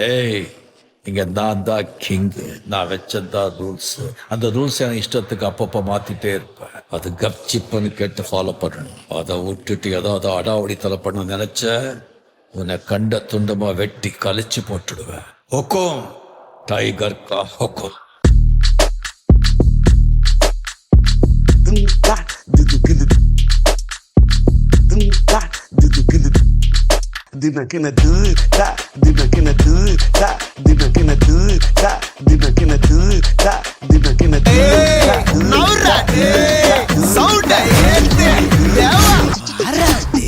ஏய், இங்க நான் தான் கிங். நான் வச்சதான் ரூல்ஸ். அந்த ரூல்ஸ் எனக்கு இஷ்டத்துக்கு அப்பப்போ மாத்திட்டே இருப்பேன். அது கப்சிப்புன்னு கேட்டு ஃபாலோ பண்ணணும். அதை விட்டுட்டு ஏதாவது அடாவடித்தலை பண்ண நினைச்ச உன்னை கண்ட துண்டமா வெட்டி கழிச்சு போட்டுடுவேன். ஹொக்கும், டைகர் கா ஹொக்கும். Dime que na duda, dime que na duda, dime que na duda, dime que na duda, dime que na duda. Naura de sound este yawa arade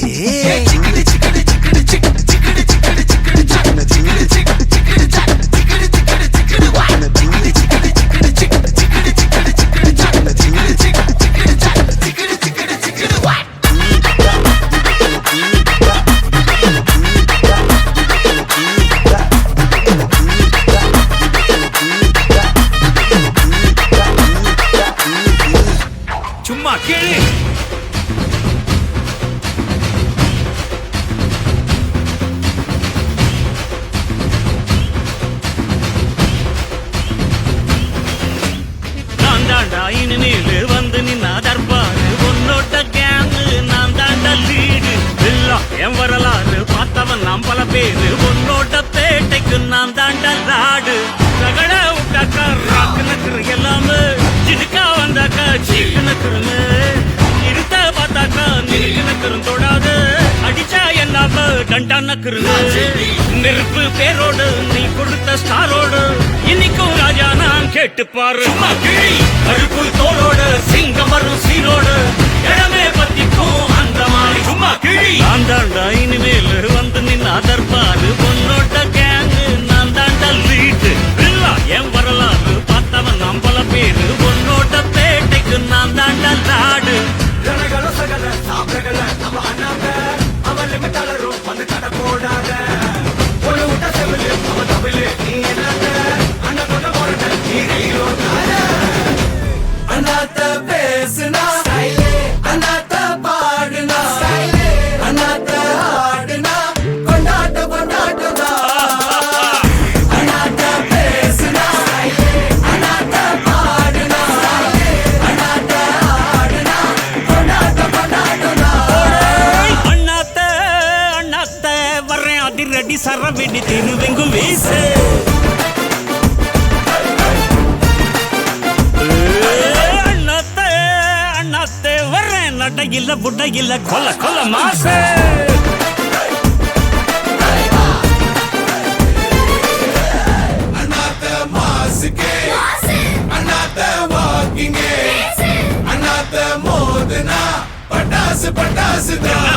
chikidi chikidi chikidi chikidi chikidi chikidi chikidi chikidi chikidi chikidi chikidi chikidi chikidi chikidi wa chikidi chikidi chikidi chikidi chikidi chikidi chikidi chikidi chikidi chikidi chikidi chikidi wa சும்மா கேளு. நான் தாண்டா இனிமேல் வந்து நின்னா Darbar உன்னோட்ட gang. நான் தாண்டா lead எல்லாம் என் வரலாறு பார்த்தவன் நாம் பல பேரு. உன்னோட்ட பேட்டைக்கு நான் தாண்டா லாடு. ரகட விட்டாக்கா ராக்கு நக்குரு எல்லாமே சிடுக்கா வந்தாக்கா சீக்கு நக்குருன்னு இருத்த பார்த்தாக்கா நிறுக்கு நக்குரும் தொடாது. அடிச்சா என்னாம டண்டா நக்குருன்னு நெருப்பு பேரோடு நீ கொடுத்த ஸ்டாரோடு இன்னைக்கும் ராஜா நான் கேட்டு பாரு. கருப்பு தோளோடு சிங்கம் வரும் சீரோடு இடமே பத்திக்கும் அந்த மாதிரி சும்மா கிழி. நான் தாண்டா இனிமேல் வந்து நின்னா தர்பாரு பொன்னோட்ட கேங்கு. நான் தாண்டா லீடு என் வரலாறு பார்த்தவன் நாம் பல பேரு. பொன்னோட்ட பேட்டைக்கு நான் தாண்டா லாடு. ஜனகள சகல சாப்பிடல நம்ம அண்ணாங்க அவன் லிமிட்டாளரும் வந்து கடை போடாத. ஒரு விட்ட செவிலு அவன் தவிலு நீ என்னத்த அண்ணன் கொண்ட போறத நீ ரயிலோட்டாத. அண்ணாத்த பேசுனா அண்ணாத்த பாடுனா அண்ணாத்த ஆடுனா கொண்டாட்ட கொண்டாட்டதா. அண்ணாத்த பேசுனா அண்ணாத்த பாடுனா அண்ணாத்த ஆடுனா கொண்டாட்ட கொண்டாட்டதா. அண்ணாத்த அண்ணாத்த வர்றேன் அதிரடி சரவெடி திருவெங்கு வீசு. அண்ணாத்த அண்ணாத்த வர்றேன் நடையில புடையில கொல்ல கொல்ல மாசு. அண்ணாத்த மாசுக்கே அண்ணாத்த வாக்கிங்கே அண்ணாத்த மோதுனா பட்டாசு பட்டாசுதான்.